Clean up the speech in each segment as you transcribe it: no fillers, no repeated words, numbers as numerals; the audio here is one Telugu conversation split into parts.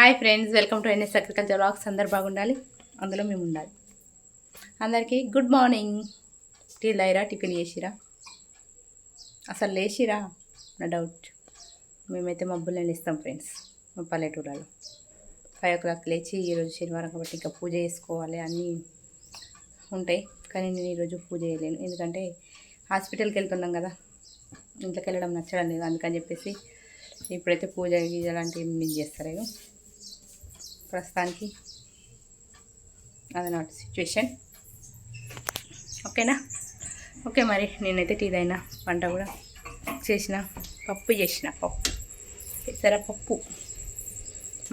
Hi friends, welcome to NS agriculture vlogs. అందరు బాగుండాలి, అందులో మేము ఉండాలి. అందరికీ గుడ్ మార్నింగ్. టీ లైరా, టిఫిన్ చేసిరా? అసలు లేచిరా నా డౌట్. మేమైతే మబ్బులు ఇస్తాం ఫ్రెండ్స్. మా పల్లెటూళ్ళలో 5 o'clock లేచి, ఈరోజు శనివారం కాబట్టి ఇంకా పూజ చేసుకోవాలి, అన్నీ ఉంటాయి. కానీ నేను ఈరోజు పూజ చేయలేను, ఎందుకంటే హాస్పిటల్కి వెళ్తున్నాం కదా, ఇంట్లోకి వెళ్ళడం నచ్చడం లేదు. అందుకని చెప్పేసి ఇప్పుడైతే పూజ అలాంటివి నేను చేస్తారేమో. ప్రస్తుతానికి అదనమాట సిచ్యువేషన్. ఓకేనా? ఓకే, మరి నేనైతే టీ తాగినా, వంట కూడా చేసిన, పప్పు చేసిన. పెసరపప్పు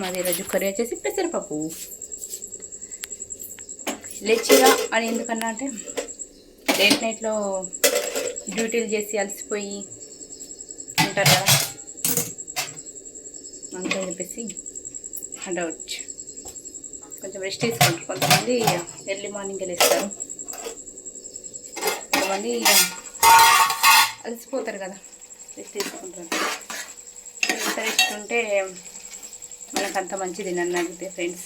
మాది ఈరోజు కర్రీ వచ్చేసి పెసరపప్పు. లేచిరా అని ఎందుకన్నా అంటే, లేట్ నైట్లో డ్యూటీలు చేసి అలసిపోయి ఉంటారు కదా, అందుకని చెప్పేసి డౌట్. కొంచెం రెస్ట్ తీసుకుంటారు. కొంతమంది ఎర్లీ మార్నింగ్ వెళ్ళేస్తారు, కొంతమంది అలసిపోతారు కదా, రెస్ట్ తీసుకుంటారు. ఎంత రెస్ట్ ఉంటే మనకు అంత మంచిది నన్ను అడిగితే ఫ్రెండ్స్.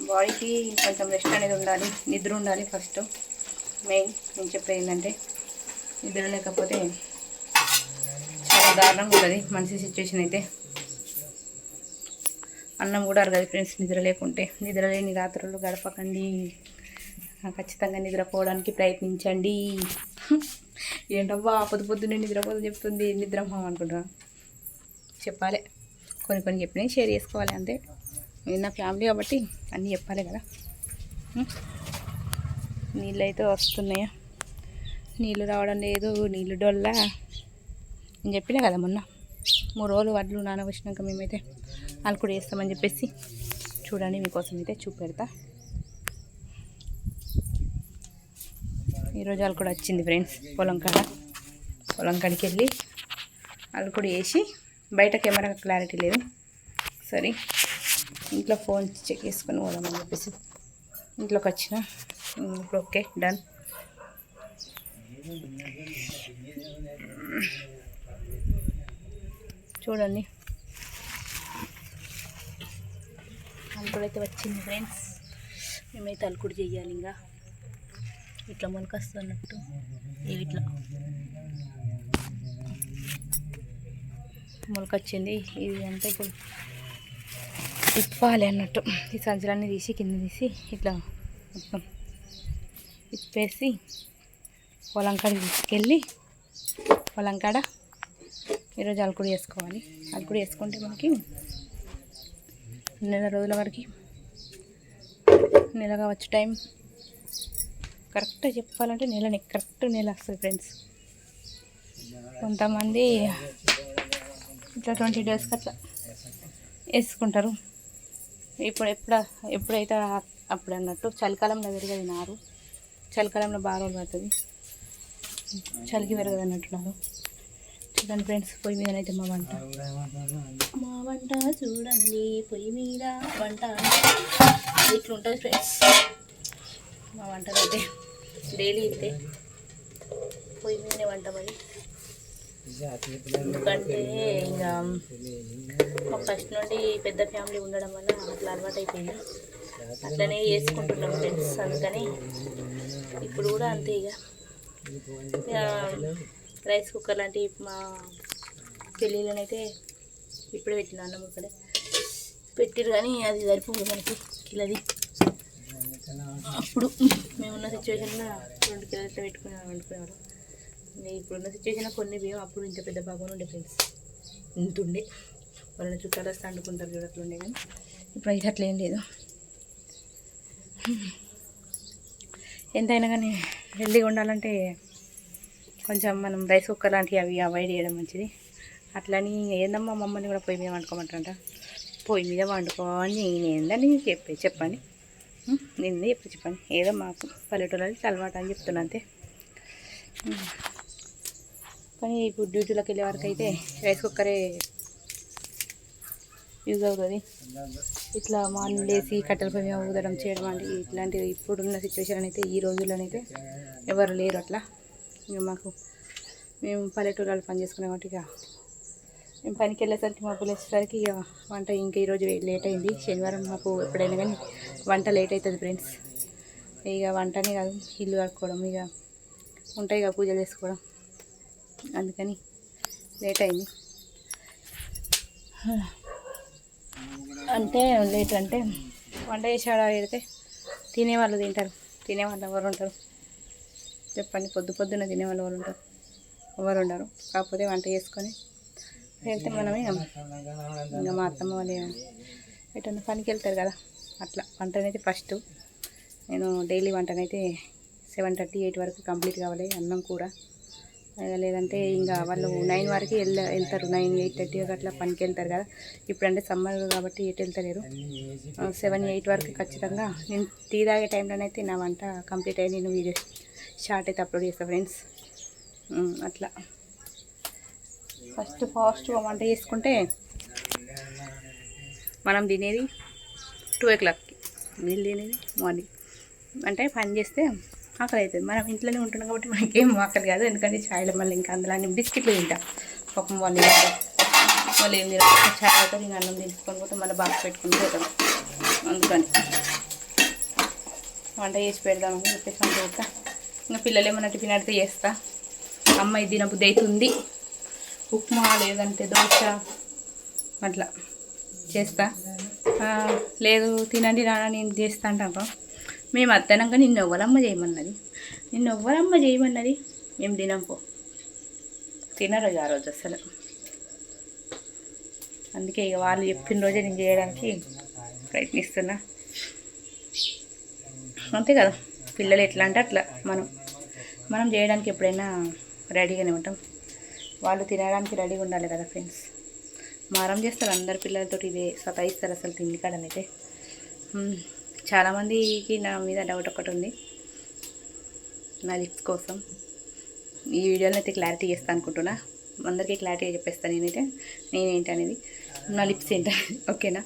బాడీకి కొంచెం రెస్ట్ అనేది ఉండాలి, నిద్ర ఉండాలి ఫస్ట్ మెయిన్. నేను చెప్పేది ఏంటంటే, నిద్ర లేకపోతే చాలా దారుణంగా ఉంటుంది మంచి సిచ్యువేషన్ అయితే. అన్నం కూడా అరగదు ఫ్రెండ్స్ నిద్ర లేకుంటే. నిద్ర లేని రాత్రులు గడపకండి, ఖచ్చితంగా నిద్రపోవడానికి ప్రయత్నించండి. ఏంటబ్బా పొద్దున్నే నిద్రపోదు చెప్తుంది, నిద్రమో అనుకుంటున్నా. చెప్పాలి, కొన్ని చెప్పినాయి షేర్ చేసుకోవాలి అంతే. నేను నా ఫ్యామిలీ కాబట్టి అన్నీ చెప్పాలి కదా. నీళ్ళు అయితే వస్తున్నాయా? నీళ్ళు రావడం లేదు, నీళ్ళు డొల్లా. నేను చెప్పినా కదా మొన్న 3 రోజులు వడ్లు నానబోసినాక మేమైతే అల్కుడు వేస్తామని చెప్పేసి. చూడండి, మీకోసం అయితే చూపెడతా. ఈరోజు అల్కుడు వచ్చింది ఫ్రెండ్స్. పొలం కాడికి వెళ్ళి అల్కుడు వేసి, బయట కెమెరా క్లారిటీ లేదు, సరే ఇంట్లో ఫోన్ చెక్ చేసుకొని పోదామని చెప్పేసి ఇంట్లోకి వచ్చిన. ఇప్పుడు ఓకే, డన్. చూడండి, అల్కుడు అయితే వచ్చింది ఫ్రెండ్స్. మేమైతే అల్కుడు చెయ్యాలి. ఇంకా ఇట్లా మొలకొస్తున్నట్టు ఇట్లా మొలకొచ్చింది. ఇది అంతా ఇప్పుడు తిప్పాలి అన్నట్టు. ఈ సంచులన్నీ తీసి కింద తీసి ఇట్లా మొత్తం తిప్పేసి పొలం కాడికి తీసుకెళ్ళి పొలం కాడ ఈరోజు అల్కుడు వేసుకోవాలి. అల్కుడు వేసుకుంటే మనకి నెల రోజుల వరకు, నెల కావచ్చు టైం. కరెక్ట్గా చెప్పాలంటే కరెక్ట్ నెల వస్తుంది ఫ్రెండ్స్. కొంతమంది ఇట్లా 20 daysకి అట్లా వేసుకుంటారు. ఎప్పుడైతే అప్పుడు అన్నట్టు. చలికాలంలో పెరగదు నారు, చలికాలంలో బాగా రోజులు పడుతుంది, చలికి పెరగదు అన్నట్టున్నారు. చూడండి ఫ్రెండ్స్, పొయ్యి మీదనైతే మా వంట చూడండి. పొయ్యి మీద వంట ఇట్లుంటుంది ఫ్రెండ్స్. మా వంటలు అయితే డైలీ అయితే పొయ్యి మీదనే వంట. మరి ఎందుకంటే ఇంకా ఫస్ట్ నుండి పెద్ద ఫ్యామిలీ ఉండడం వల్ల అట్లా అలవాటు అయిపోయింది, అట్లనే చేసుకుంటున్నాం ఫ్రెండ్స్. అందుకని ఇప్పుడు కూడా అంతే. ఇక రైస్ కుక్కర్ లాంటివి మా పెళ్ళిళ్ళనైతే ఇప్పుడే పెట్టిన, అన్నం ఇక్కడే పెట్టిరు, కానీ అది సరిపోదు మనకి కిలోది. అప్పుడు మేమున్న సిచ్యువేషన్లో 2 కిలోలు ఇట్లా వండుకునేవారు. ఇప్పుడున్న సిచ్యువేషన్లో కొన్ని బియ్యం, అప్పుడు ఇంత పెద్ద బాగా ఉండే ఫ్రెండ్స్, ఇంతుండే. వాళ్ళని చుట్టాలు వస్తే వండుకుంటారు చూడట్లుండే, కానీ ఇప్పుడు అయితే అట్లా ఏం లేదు. ఎంతైనా కానీ హెల్దీగా ఉండాలంటే కొంచెం మనం రైస్ కుక్కర్ లాంటివి అవి అవాయిడ్ చేయడం మంచిది. అట్లని ఏందమ్మా మమ్మల్ని కూడా పొయ్యి మీద వండుకోమంటారంట. పొయ్యి మీద వండుకోని ఏందని చెప్పండి, నిన్నే చెప్పండి. ఏదో మాకు పల్లెటూళ్ళకి అలవాటు అని చెప్తున్నా అంతే. కానీ ఇప్పుడు డ్యూటీలోకి వెళ్ళే వరకు అయితే రైస్ కుక్కరే యూజ్ అవుతుంది. ఇట్లా మార్నింగ్ లేసి కట్టెల పొయ్యి మీద ఊదడం చేయడం అంటే ఇట్లాంటివి ఇప్పుడున్న సిచ్యువేషన్ అయితే, ఈ రోజుల్లోనైతే ఎవరు లేరు అట్లా. ఇక మేము పల్లెటూళ్ళలో పని చేసుకునే వాటి ఇక మేము పనికి వెళ్ళేసరికి మబ్బులు వచ్చేసరికి ఇక వంట ఇంకా ఈరోజు లేట్ అయింది. శనివారం మాకు ఎప్పుడైనా కానీ వంట లేట్ అవుతుంది ఫ్రెండ్స్. ఇక వంటనే కాదు, ఇల్లు కట్టుకోవడం ఇక ఉంటాయి ఇక పూజలు చేసుకోవడం, అందుకని లేట్ అయింది. అంటే లేట్ అంటే వంట చేసి ఆడ పెడితే తినేవాళ్ళు తింటారు, తినేవాళ్ళు ఎవరు ఉంటారు చెప్పండి? పొద్దున్న తినేవాళ్ళు ఎవరు ఉంటారు? ఎవరు ఉండరు. కాకపోతే వంట చేసుకొని వెళ్తే మనమే ఇంకా మా అత్తమ్మ వాళ్ళు ఎటన్నా పనికి వెళ్తారు కదా, అట్లా వంటనైతే ఫస్ట్ నేను డైలీ వంటనైతే 7:30 8 వరకు కంప్లీట్ కావాలి. అన్నం కూర లేదంటే ఇంకా వాళ్ళు 9 వరకు వెళ్తారు. 9 8:30 అట్లా పనికి వెళ్తారు కదా. ఇప్పుడంటే సమ్మర్ కాబట్టి ఎటు వెళ్తలేరు. 7 8 వరకు ఖచ్చితంగా నేను టీ తాగే టైంలోనైతే నా వంట కంప్లీట్ అయ్యి నేను వీడియో షార్ట్ అయితే అప్లోడ్ చేస్తాను ఫ్రెండ్స్. అట్లా ఫాస్ట్గా వంట చేసుకుంటే మనం తినేది 2 o'clockకి, వీళ్ళు తినేది మార్నింగ్. అంటే పని చేస్తే ఆకలి అవుతుంది. మనం ఇంట్లోనే ఉంటున్నాం కాబట్టి మనకేం ఆకలి కాదు. ఎందుకంటే ఛాయ్లో మళ్ళీ ఇంకా అందులో అన్ని బిస్కెట్లు తింటాం. పాపం వాళ్ళు ఏం తినరు. ఛాయ్ అవుతాం, ఇంకా అన్నం తీసుకొని పోతాం, మళ్ళీ బాక్స్ పెట్టుకొని పోతాం. అందుకని వంట చేసి పెడదామని చెప్పేసి వంట చేస్తా. ఇంకా పిల్లలు ఏమన్నా టిఫిన్ అడితే చేస్తా. అమ్మ ఇది తినబుద్ధి అవుతుంది, ఉప్మా లేదంటే దోశ అట్లా చేస్తా. లేదు తినండి నాన్న నేను చేస్తా అంటాను. మేము అత్తనంగా నిన్ను ఎవ్వరమ్మ చేయమన్నది, మేము తినంపో. తినరు ఆ రోజు అసలు. అందుకే ఇక వాళ్ళు చెప్పిన రోజే నేను చేయడానికి ప్రయత్నిస్తున్నా. అంతే కదా, పిల్లలు ఎట్లా అంటే అట్లా మనం చేయడానికి ఎప్పుడైనా రెడీగానే ఉంటాం. వాళ్ళు తినడానికి రెడీగా ఉండాలి కదా ఫ్రెండ్స్. మారం చేస్తారు అందరు పిల్లలతో, ఇదే సతాయిస్తారు అసలు తిండి కాడనైతే. చాలామందికి నా మీద డౌట్ ఒకటి ఉంది, నా లిప్స్ కోసం. ఈ వీడియోలో అయితే క్లారిటీ చేస్తాను అనుకుంటున్నా. అందరికీ క్లారిటీగా చెప్పేస్తాను నేనేంటి అనేది, నా లిప్స్ ఏంటి. ఓకేనా?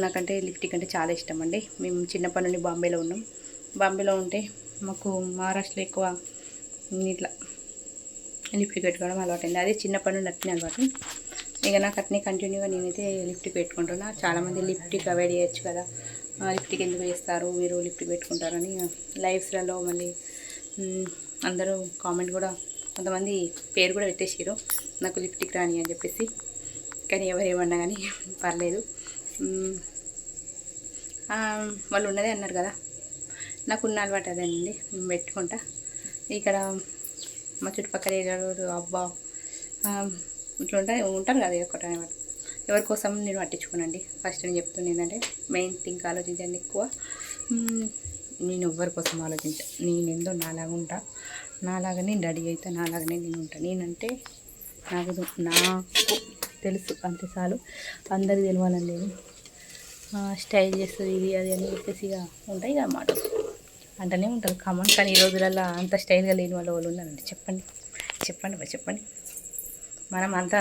నాకంటే లిప్టిక్ అంటే చాలా ఇష్టం అండి. మేము చిన్నప్పటి నుండి బాంబేలో ఉన్నాం. బాంబేలో ఉంటే మాకు మహారాష్ట్రలో ఎక్కువ ఇట్లా లిప్టిక్ పెట్టుకోవడం అలవాటైంది. అదే చిన్నప్పటి నుండి అట్నే అలవాటు. ఇక నాకు అట్నే కంటిన్యూగా నేనైతే లిప్టిక్ పెట్టుకుంటున్నా. చాలామంది లిప్టిక్ అవాయిడ్ చేయొచ్చు కదా, లిప్టిక్ ఎందుకు వేస్తారు మీరు, లిప్టిక్ పెట్టుకుంటారని లైవ్స్లలో మళ్ళీ అందరూ కామెంట్ కూడా, కొంతమంది పేరు కూడా పెట్టేసారు నాకు లిప్టిక్ రాని అని చెప్పేసి. కానీ ఎవరేమన్నా కానీ పర్లేదు, వాళ్ళు ఉన్నదే అన్నారు కదా. నాకున్న అలవాటు అదేనండి, నేను పెట్టుకుంటా. ఇక్కడ మా చుట్టుపక్కల ఏరియాలో అబ్బా ఇట్లా ఉంటారు కదా ఒకటి అనమాట. ఎవరి కోసం నేను పట్టించుకోనండి. ఫస్ట్ నేను చెప్తుంది ఏంటంటే, మెయిన్ థింక్ ఆలోచించండి ఎక్కువ. నేను ఎవరి కోసం ఆలోచించా, నేను నాలాగా ఉంటా, నాలాగా నేను రెడీ అవుతా, నాలాగనే నేను ఉంటా. నేనంటే నాకు తెలుసు అంతే చాలు. అందరికి తెలవాలని లేదు. స్టైల్ చేస్తుంది ఇది అది అని చెప్పేసి ఇక ఉంటాయి ఇక మాట అంటనే ఉంటారు కామన్. కానీ ఈ రోజులలో అంత స్టైల్గా లేని వాళ్ళు ఉన్నారండి? చెప్పండి. మనం అంతా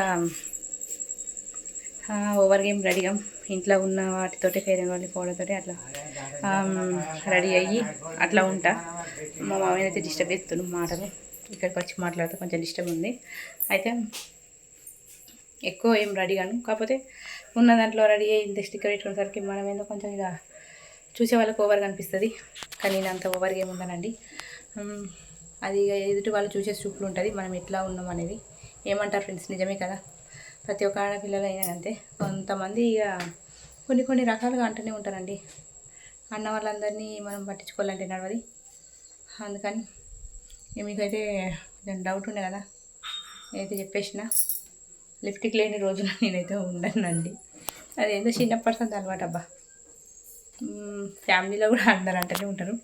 ఓవర్గా ఏం రెడీగా ఇంట్లో ఉన్న వాటితోటి, ఫెయిర్ అండ్ లవ్లీ పౌడర్తోటి అట్లా రెడీ అయ్యి అట్లా ఉంటా. మా మామయ్య అయితే డిస్టర్బ్ చేస్తున్నాడు మాటలు, ఇక్కడికి వచ్చి మాట్లాడితే కొంచెం డిస్టర్బ్ ఉంది. అయితే ఎక్కువ ఏం రెడీ కాను, కాకపోతే ఉన్న దాంట్లో రెడీ అయ్యి ఇంత స్టిక్కర్ పెట్టుకునేసరికి మనం ఏందో కొంచెం ఇక చూసే వాళ్ళకి ఓవర్గా అనిపిస్తుంది. కానీ నేను అంత ఓవర్గా ఏముండనండి. అది ఇక ఎదుటి వాళ్ళు చూసే చూపులు ఉంటుంది మనం ఎట్లా ఉన్నాం అనేది. ఏమంటారు ఫ్రెండ్స్? నిజమే కదా. ప్రతి ఒక్క ఆడపిల్లలు అయినా అంతే. కొంతమంది ఇక కొన్ని రకాలుగా అంటూనే ఉంటారండి. అన్న వాళ్ళందరినీ మనం పట్టించుకోవాలంటే నడవది. అందుకని మీకైతే డౌట్ ఉండే కదా, నేనైతే చెప్పేసిన. లిప్టిక్ లేని రోజున నేనైతే ఉండనండి. అదేందో చిన్నప్పటి నుంచి అలవాటు అబ్బా. ఫ్యామిలీలో కూడా అందరు అంటూనే ఉంటారు,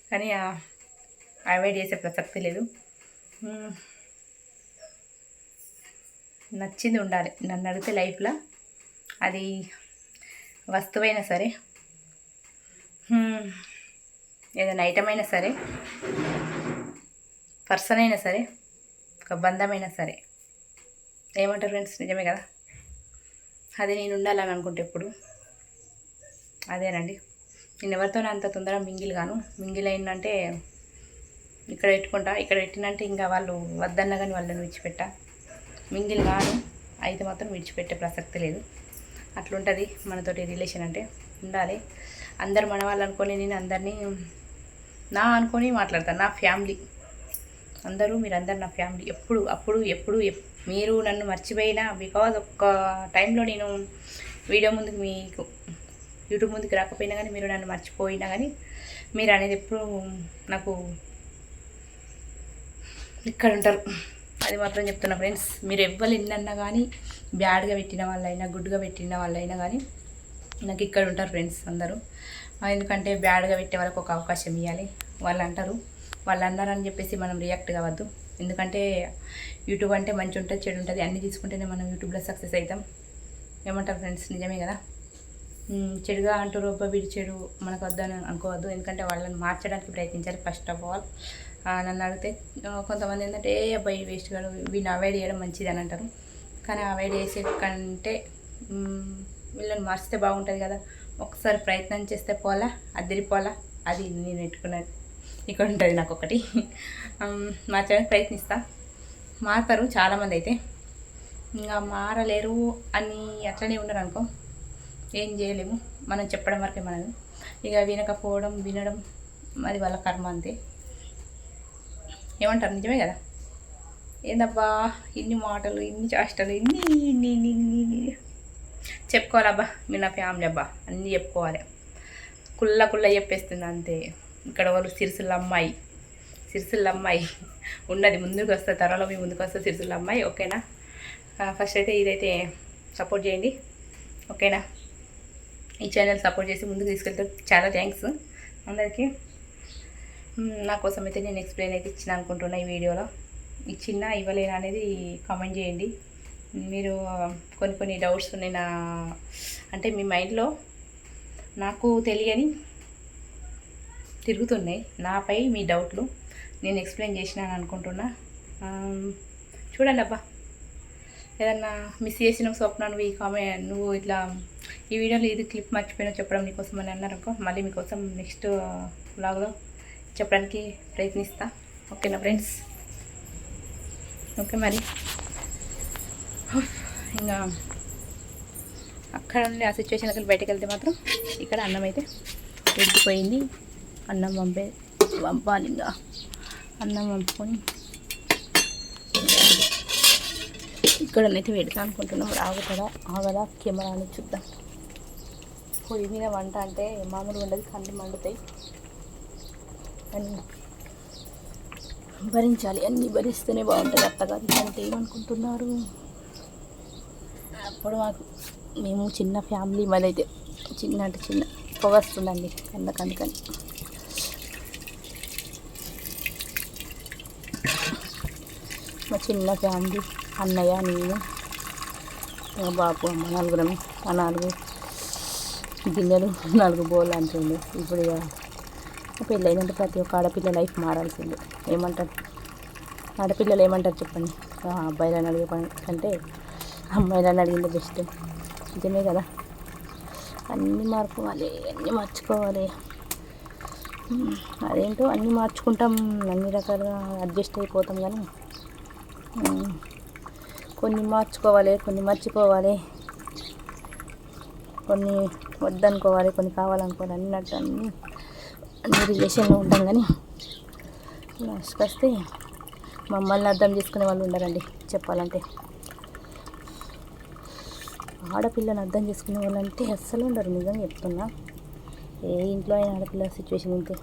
కానీ అవాయిడ్ చేసే ప్రసక్తి లేదు. నచ్చింది ఉండాలి. నన్ను అడిగితే లైఫ్లో అది వస్తువైనా సరే, ఏదైనా ఐటమ్ అయినా సరే, పర్సన్ అయినా సరే, ఒక బంధమైనా సరే. ఏమంటారు ఫ్రెండ్స్? నిజమే కదా. అది నేను ఉండాలని అనుకుంటే ఎప్పుడు అదేనండి. నేను ఎవరితోనే అంత తొందరగా మింగిల్ అయిందంటే ఇక్కడ పెట్టుకుంటా, ఇక్కడ పెట్టినంటే ఇంకా వాళ్ళు వద్దన్నా కానీ వాళ్ళని విడిచిపెట్టా. మింగిల్ కాను, అయితే మాత్రం విడిచిపెట్టే ప్రసక్తి లేదు. అట్లుంటుంది మనతోటి రిలేషన్ అంటే. ఉండాలి. అందరు మన వాళ్ళు అనుకొని నేను అందరినీ నా అనుకొని మాట్లాడతాను. నా ఫ్యామిలీ అందరూ, మీరందరూ నా ఫ్యామిలీ. ఎప్పుడు మీరు నన్ను మర్చిపోయినా, బికాజ్ ఒక్క టైంలో నేను వీడియో ముందుకు మీకు యూట్యూబ్ ముందుకు రాకపోయినా కానీ, మీరు నన్ను మర్చిపోయినా కానీ, మీరు అనేది ఎప్పుడు నాకు ఇక్కడ ఉంటారు. అది మాత్రం చెప్తున్నా ఫ్రెండ్స్. మీరు ఎవ్వరు ఎన్నన్నా కానీ, బ్యాడ్గా పెట్టిన వాళ్ళైనా, గుడ్గా పెట్టిన వాళ్ళైనా కానీ నాకు ఇక్కడ ఉంటారు ఫ్రెండ్స్ అందరూ. ఎందుకంటే బ్యాడ్గా పెట్టే వాళ్ళకి ఒక అవకాశం ఇవ్వాలి. వాళ్ళు అంటారు, వాళ్ళు అన్నారని చెప్పేసి మనం రియాక్ట్ కావద్దు. ఎందుకంటే యూట్యూబ్ అంటే మంచి ఉంటుంది, చెడు ఉంటుంది, అన్నీ తీసుకుంటేనే మనం యూట్యూబ్లో సక్సెస్ అవుతాం. ఏమంటారు ఫ్రెండ్స్? నిజమే కదా. చెడుగా అంటారు, వీడి చెడు మనకు వద్దని అనుకోవద్దు. ఎందుకంటే వాళ్ళని మార్చడానికి ప్రయత్నించాలి ఫస్ట్ ఆఫ్ ఆల్. నన్ను అడిగితే కొంతమంది ఏంటంటే అబ్బాయి వేస్ట్ కాదు, వీడిని అవాయిడ్ చేయడం మంచిది అని అంటారు. కానీ అవాయిడ్ చేసే కంటే వీళ్ళని మార్చితే బాగుంటుంది కదా. ఒకసారి ప్రయత్నం చేస్తే పోలా, అదిరిపోలా. అది నేను పెట్టుకున్నది ఇక్కడ ఉంటుంది. నాకు ఒకటి మార్చడానికి ప్రయత్నిస్తా. మారుతారు చాలామంది. అయితే ఇంకా మారలేరు అని అట్లనే ఉన్నారు అనుకో, ఏం చేయలేము. మనం చెప్పడం వరకే మనది. ఇక వినకపోవడం, వినడం అది వాళ్ళ కర్మ అంతే. ఏమంటారు? నిజమే కదా. ఏందబ్బా ఇన్ని మాటలు, ఇన్ని చేష్టలు, ఇన్ని చెప్పుకోవాలబ్బా. మీరు నా ఫ్యామిలీ అబ్బా, అన్నీ చెప్పుకోవాలి. కుల్ల చెప్పేస్తుంది అంతే. ఇక్కడ వాళ్ళు సిరిసిల్ల అమ్మాయి ఉన్నది, ముందుకు వస్తే త్వరలో మీ ముందుకు వస్తే సిరిసిల్ల అమ్మాయి. ఓకేనా? ఫస్ట్ అయితే ఇదైతే సపోర్ట్ చేయండి. ఓకేనా? ఈ ఛానల్ సపోర్ట్ చేసి ముందుకు తీసుకెళ్తారు. చాలా థ్యాంక్స్ అందరికీ. నా కోసం అయితే నేను ఎక్స్ప్లెయిన్ అయితే ఇచ్చిన అనుకుంటున్నా. ఈ వీడియోలో ఇచ్చినా ఇవ్వలేనా అనేది కామెంట్ చేయండి. మీరు కొన్ని డౌట్స్ ఉన్నాయి అంటే మీ మైండ్లో నాకు తెలియని తిరుగుతున్నాయి. నాపై మీ డౌట్లు నేను ఎక్స్ప్లెయిన్ చేసినాను అనుకుంటున్నా. చూడండి అబ్బా, ఏదన్నా మిస్ చేసిన స్వప్న నువ్వు ఇట్లా ఈ వీడియోలో ఇది క్లిప్ మర్చిపోయినా చెప్పడం నీకోసం అని అన్నారనుకో, మళ్ళీ మీకోసం నెక్స్ట్ వ్లాగ్లో చెప్పడానికి ప్రయత్నిస్తా. ఓకేనా ఫ్రెండ్స్? ఓకే మరి ఇంకా అక్కడ నుండి ఆ సిచ్యువేషన్కి బయటకు వెళ్తే మాత్రం ఇక్కడ అన్నం అయితే ఉడికిపోయింది. అన్నం పంపాలి. ఇంకా అన్నం పంపుకొని ఇక్కడనైతే పెడతా అనుకుంటున్నాం. ఆగదా కెమెరా అని చూద్దాం. పొయ్యి మీద వంట అంటే మామూలుగా ఉండదు, కళ్ళు మండుతాయి. అని భరించాలి, అన్నీ భరిస్తేనే బాగుంటుంది. అత్తగారు అంటే ఏమనుకుంటున్నారు? అప్పుడు మేము చిన్న ఫ్యామిలీ, మరైతే చిన్న పొగ వస్తుందండి అందుకని. మా చిన్న ఫ్యామిలీ, అన్నయ్య, నేను, మా బాపు, అమ్మ, నలుగురం. ఆ 4 గిన్నెలు 4 బోళ్ళు అంటుంది. ఇప్పుడు ఇక పెళ్ళైందంటే ప్రతి ఒక్క ఆడపిల్ల లైఫ్ మారాల్సిందే. ఏమంటారు ఆడపిల్లలు? ఏమంటారు చెప్పండి? అబ్బాయిలను అడిగే పని కంటే అమ్మాయిలను అడిగింది బెస్ట్. నిజమే కదా. అన్నీ మార్చుకోవాలి, అన్నీ మార్చుకోవాలి. అదేంటో అన్నీ మార్చుకుంటాం, అన్ని రకాలుగా అడ్జస్ట్ అయిపోతాం. కానీ కొన్ని మార్చుకోవాలి, కొన్ని మర్చిపోవాలి, కొన్ని వద్దనుకోవాలి, కొన్ని కావాలనుకోవాలి. అన్ని రిలేషన్లో ఉంటాం. కానీ లాస్ట్కి వస్తే మమ్మల్ని అర్థం చేసుకునే వాళ్ళు ఉండరండి. చెప్పాలంటే ఆడపిల్లని అర్థం చేసుకునే వాళ్ళు అంటే అస్సలు ఉండరు. నిజంగా చెప్తున్నా. ఏ ఇంట్లో అయినా ఆడపిల్ల సిచ్యువేషన్ ఉంటే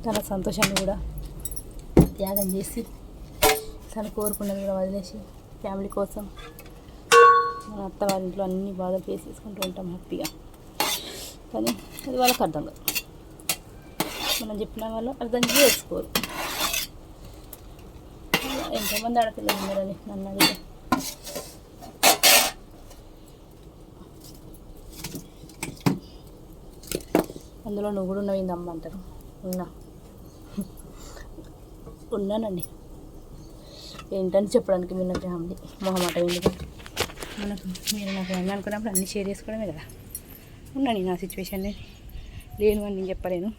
తన సంతోషాన్ని కూడా త్యాగం చేసి, తను కోరుకున్నది కూడా వదిలేసి ఫ్యామిలీ కోసం మన అత్త వాళ్ళ ఇంట్లో అన్ని బాధలు ఫేస్ చేసుకుంటూ ఉంటాం హ్యాపీగా. కానీ అది వాళ్ళకి అర్థం కాదు. మనం చెప్పిన వాళ్ళు అర్థం చేసుకోరు. ఎంతమంది ఆడపిల్లలు ఉన్నారని నన్ను అడిగితే అందులో నువ్వు కూడా ఉన్నావు అమ్మ అంటారు. ఉన్నానండి. ఏంటని చెప్పడానికి మీరు నా ఫ్యామిలీ మొహమాట ఎందుకు? మనకు మీరు నా ఫ్యామిలీ అనుకున్నప్పుడు అన్నీ షేర్ చేసుకోవడమే కదా. ఉన్నాను నా సిచ్యువేషన్ని, లేను అని నేను చెప్పలేను.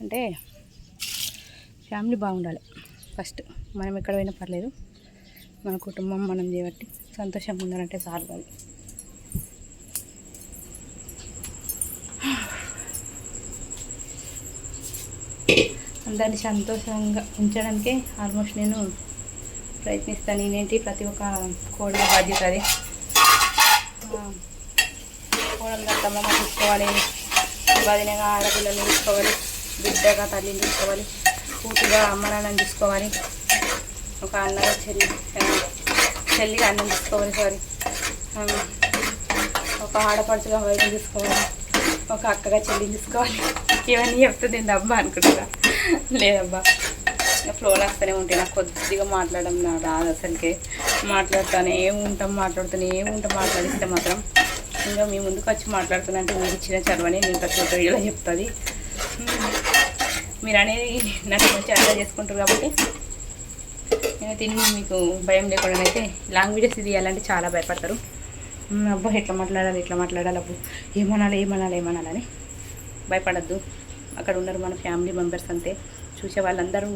అంటే ఫ్యామిలీ బాగుండాలి ఫస్ట్. మనం ఎక్కడ పోయినా పర్లేదు, మన కుటుంబం మనం చేయబట్టి సంతోషంగా ఉండాలంటే చాలు. వాళ్ళు అందరినీ సంతోషంగా ఉంచడానికే ఆల్మోస్ట్ నేను ప్రయత్నిస్తాను. నేనేంటి ప్రతి ఒక్క కోడల బాధ్యత అది. కోడలుగా తమ్మమ్మ చూసుకోవాలి, వదినగా ఆడపిల్లల్ని చూసుకోవాలి, బిడ్డగా తల్లిని చూసుకోవాలి, పూర్తిగా అమ్మ నాన్నని చూసుకోవాలి, ఒక అన్నగా చెల్లిగా అన్నం చూసుకోవాలి, ఒక ఆడపడుచుగా వైద్యం చూసుకోవాలి, ఒక అక్కగా చెల్లిని చూసుకోవాలి. ఇవన్నీ చెప్తుంది అబ్బా అనుకుంటున్నా. లేదబ్బా, ఫ్లోలో వస్తూనే ఉంటాయి. నాకు కొద్దిగా మాట్లాడడం నా రాదు అసలుకే. మాట్లాడుతూనే మాట్లాడిస్తే మాత్రం ఇంకా మీ ముందుకు వచ్చి మాట్లాడుతున్నా అంటే మీరు ఇచ్చిన చదవని నేను ప్రతి ఒక్క వీడియోలో చెప్తుంది. మీరు అనేది నాకు మంచి అర్థం చేసుకుంటారు కాబట్టి నేను తిని మీకు భయం లేకుండా అయితే లాంగ్ వీడియోస్ తీయాలంటే చాలా భయపడతారు. అబ్బా ఇట్లా మాట్లాడాలి అబ్బు ఏమనాలని భయపడద్దు. అక్కడ ఉన్నారు మన ఫ్యామిలీ మెంబర్స్ అంతే. చూసే వాళ్ళందరూ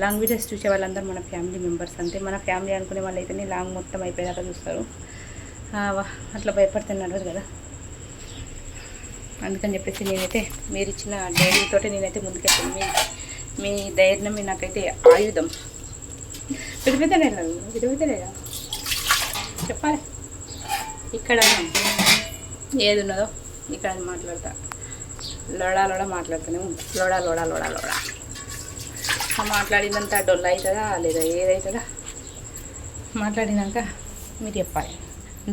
లాంగ్ వీడియోస్ చూసే వాళ్ళందరూ మన ఫ్యామిలీ మెంబర్స్ అంతే. మన ఫ్యామిలీ అనుకునే వాళ్ళు అయితేనే లాంగ్ మొత్తం అయిపోయాక చూస్తారు. అట్లా భయపడితే నడవదు కదా. అందుకని చెప్పేసి నేనైతే మీరు ఇచ్చిన ధైర్యంతో నేనైతే ముందుకెళ్తాను. మీ ధైర్యం నాకైతే ఆయుధం. విడివితలేదా చెప్పాలి. ఇక్కడ ఏది ఉన్నదో ఇక్కడ మాట్లాడతా. లోడా మాట్లాడుతూనే లోడా మాట్లాడినంత డొల్ల అవుతుందా లేదా ఏదవుతుందా మాట్లాడినాక మీరు చెప్పాలి.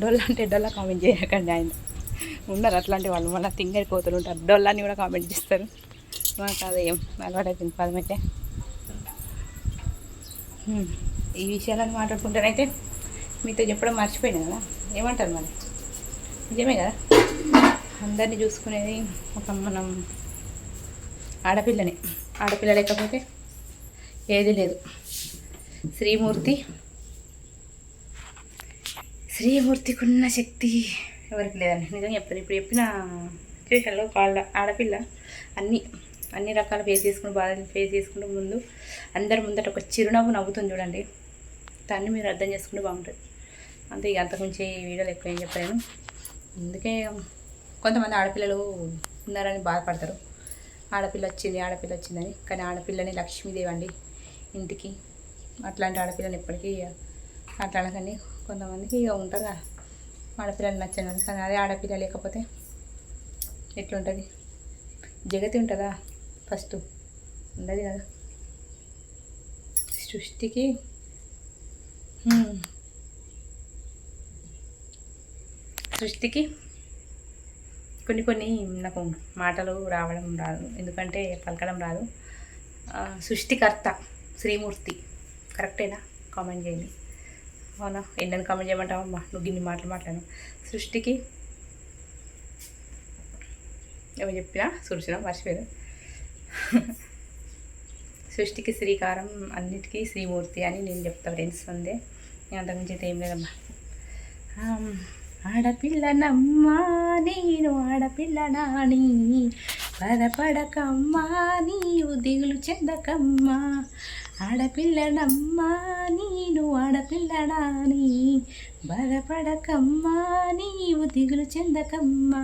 డొల్ల అంటే డొల్ల కామెంట్ చేయకండి. ఆయన ఉన్నారు అట్లాంటి వాళ్ళు, మళ్ళీ తింగరి కోతులు ఉంటారు, డొల్లాని కూడా కామెంట్ చేస్తారు. మాకు అదేం అలవాటు అయిపోయింది పదమైతే. ఈ విషయాలను మాట్లాడుకుంటానైతే మీతో చెప్పడం మర్చిపోయినా కదా. ఏమంటారు మరి, నిజమే కదా. అందరినీ చూసుకునేది ఒక మనం ఆడపిల్ల లేకపోతే ఏది లేదు. శ్రీమూర్తికున్న శక్తి ఎవరికి లేదండి. నిజంగా చెప్తారు. ఇప్పుడు చెప్పిన సిచ్యువేషన్లో ఆడపిల్ల అన్ని రకాల బాధలు ఫేస్ చేసుకుంటూ ముందు అందరి ముందట ఒక చిరునవ్వు నవ్వుతుంది చూడండి. దాన్ని మీరు అర్థం చేసుకుంటే బాగుంటుంది అంతే. ఇక అంతకుమించి వీడియోలు ఎక్కువ ఏం చెప్పలేను. అందుకే కొంతమంది ఆడపిల్లలు ఉన్నారని బాధపడతారు. ఆడపిల్ల వచ్చిందని. కానీ ఆడపిల్లని లక్ష్మీదేవి అండి ఇంటికి. అట్లాంటి ఆడపిల్లని ఎప్పటికీ అట్లా అనకండి. కొంతమందికి ఇక ఉంటారు ఆడపిల్లలు నచ్చని. కానీ అదే ఆడపిల్ల లేకపోతే ఎట్లుంటుంది? జగతి ఉంటుందా? ఫస్ట్ ఉండదు కదా. సృష్టికి కొన్ని నాకు మాటలు రావడం రాదు, ఎందుకంటే పలకడం రాదు. సృష్టికర్త శ్రీమూర్తి కరెక్టేనా? కామెంట్ చేయండి. అవునా? ఎన్నని కామెంట్ చేయమంటావమ్మా, నువ్వు గిన్ని మాట్లాడు. సృష్టికి ఎవరు చెప్పినా సృష్టిలో మర్చిపోయారు. సృష్టికి శ్రీకారం, అన్నిటికీ శ్రీమూర్తి అని నేను చెప్తా ఫ్రెండ్స్. అందే నేను అంతకుమించి అయితే ఏం లేదమ్మా. ఆడపిల్లనమ్మా నేను ఆడపిల్లనాని, పడకమ్మా నీవు దిగులు చెందకమ్మా. ఆడపిల్లనమ్మా నేను ఆడపిల్లనాని, బాధపడకమ్మా నీవు దిగులు చెందకమ్మా.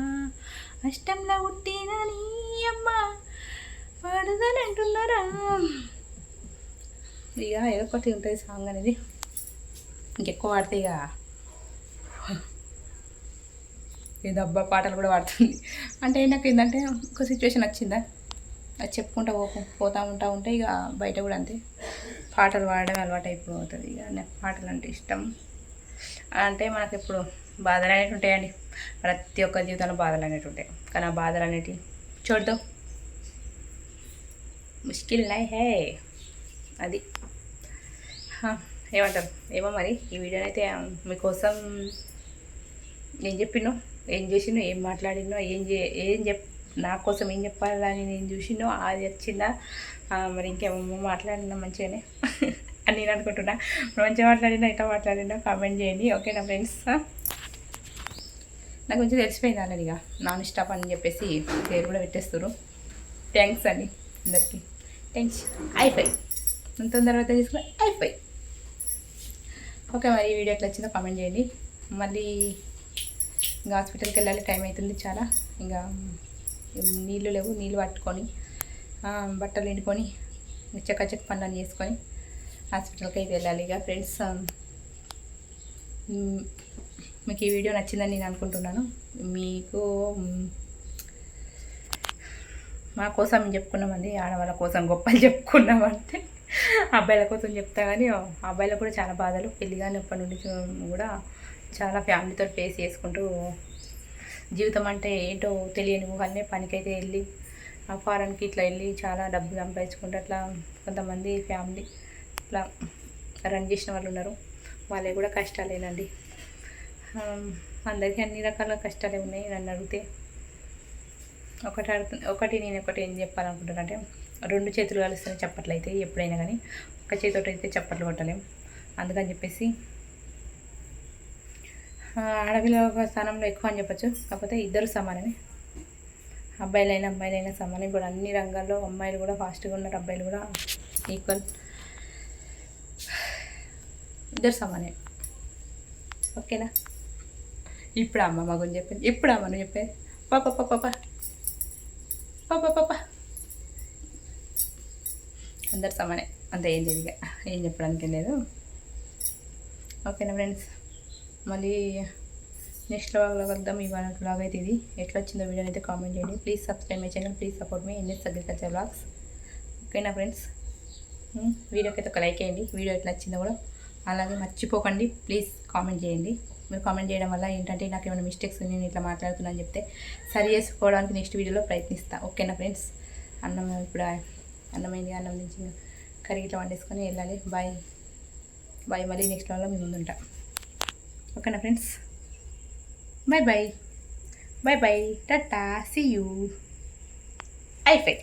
అష్టంలో పుట్టిన నీ అమ్మ పాడుదని అంటున్నారా? ఇక ఏదో ఒకటి ఉంటుంది సాంగ్ అనేది. ఇంకెక్కువ పాడితే ఇక ఈ దబ్బా పాటలు కూడా పాడుతుంది. అంటే నాకు ఏంటంటే ఒక సిచ్యువేషన్ వచ్చిందా, అది చెప్పుకుంటూ పోతూ ఉంటే ఇక బయట కూడా అంతే పాటలు పాడడం అలవాటు అయిపోతుంది. ఇక నాకు పాటలు అంటే ఇష్టం. అంటే మనకు ఎప్పుడు బాధలు అనేవి ఉంటాయండి. ప్రతి ఒక్క జీవితంలో బాధలు అనేవి ఉంటాయి. కానీ ఆ బాధలు అనేటివి చూడదు, ముష్కిల్ నై హే. అది ఏమంటారు ఏమో మరి. ఈ వీడియోని అయితే మీకోసం నేను చెప్పినో, ఏం చేసినో, ఏం మాట్లాడినో, నా కోసం ఏం చెప్పాలని నేను చూసినో అది వచ్చిందా, మరి ఇంకేమో మాట్లాడినా మంచిగానే అని నేను అనుకుంటున్నా. మంచిగా మాట్లాడినా ఎట్లా మాట్లాడినా కామెంట్ చేయండి. ఓకేనా ఫ్రెండ్స్? నాకు కొంచెం తెలిసిపోయింది ఆల్రెడీ. ఇక నాన్ స్టాప్ అని చెప్పేసి పేరు కూడా పెట్టేస్తారు. థ్యాంక్స్ అండి అందరికీ. అయిపోయి తొందరగా తీసుకుని అయిపోయి. ఓకే, మరి ఈ వీడియో ఎట్లా వచ్చిందో కామెంట్ చేయండి. మళ్ళీ ఇంకా హాస్పిటల్కి వెళ్ళాలి, టైం అవుతుంది చాలా. ఇంకా నీళ్ళు లేవు, నీళ్ళు పట్టుకొని బట్టలు ఎండుకొని చక్కచక్క పనులను చేసుకొని హాస్పిటల్కి అయితే వెళ్ళాలి. ఇక ఫ్రెండ్స్, మీకు ఈ వీడియో నచ్చిందని నేను అనుకుంటున్నాను. మీకు మా కోసం చెప్పుకున్నామండి, ఆడవాళ్ళ కోసం గొప్పలు చెప్పుకున్నామంటే అబ్బాయిల కోసం చెప్తా. కానీ అబ్బాయిలకు కూడా చాలా బాధలు, పెళ్ళి కానిప్పటి నుండి కూడా చాలా ఫ్యామిలీతో ఫేస్ చేసుకుంటూ జీవితం అంటే ఏంటో తెలియని వాళ్ళనే పనికైతే వెళ్ళి ఫారెన్కి ఇట్లా వెళ్ళి చాలా డబ్బు సంపాదించుకుంటూ అట్లా కొంతమంది ఫ్యామిలీ ఇట్లా రన్ చేసిన వాళ్ళు ఉన్నారు. వాళ్ళే కూడా కష్టాలేనండి. అందరికీ అన్ని రకాల కష్టాలే ఉన్నాయి. నన్ను అడిగితే నేను ఒకటి ఏం చెప్పాలనుకుంటున్నా అంటే, 2 చేతులు కలిస్తేనే చప్పట్లు అయితే ఎప్పుడైనా, కానీ ఒక చేతితో అయితే చప్పట్లు కొట్టలేం. అందుకని చెప్పేసి ఆడపిల్ల ఒక స్థానంలో ఎక్కువ అని చెప్పచ్చు. కాకపోతే ఇద్దరు సమానమే, అబ్బాయిలైనా సమానం. ఇప్పుడు అన్ని రంగాల్లో అమ్మాయిలు కూడా ఫాస్ట్గా ఉన్నారు, అబ్బాయిలు కూడా ఈక్వల్, ఇద్దరు సమానమే. ఓకేనా? ఇప్పుడు అమ్మ మగని చెప్పింది, ఇప్పుడు అమ్మ నువ్వు చెప్పేది పాప పాప పాప పాప అందరు సమానే, అంత ఏం జరిగా ఏం చెప్పడానికి లేదు. ఓకేనా ఫ్రెండ్స్, మళ్ళీ నెక్స్ట్ వ్లాగ్లో వద్దాం. ఇవాళ వ్లాగ్ అయితే ఇది. ఎట్లా వచ్చిందో వీడియో అయితే కామెంట్ చేయండి. Please subscribe my channel, please support మీ ఎన్ఎస్ అగ్రికల్చర్ వ్లాగ్స్. ఓకేనా ఫ్రెండ్స్, వీడియోకి అయితే ఒక లైక్ చేయండి. వీడియో ఎట్లా వచ్చిందో కూడా అలాగే మర్చిపోకండి. ప్లీజ్ కామెంట్ చేయండి. మీరు కామెంట్ చేయడం వల్ల ఏంటంటే నాకు ఏమైనా మిస్టేక్స్ నేను ఇట్లా మాట్లాడుతున్నాను చెప్తే సరి చేసుకోవడానికి నెక్స్ట్ వీడియోలో ప్రయత్నిస్తాను. ఓకేనా ఫ్రెండ్స్, ఇప్పుడు అన్నమైంది, అన్నం నుంచి కర్రీ ఇట్లా వండేసుకొని వెళ్ళాలి. బాయ్ బాయ్, మళ్ళీ నెక్స్ట్ వ్లాగ్లో మీ ముందు ఉంటా. ఓకేనా friends, bye bye bye bye, tata, see you. అయిపోయి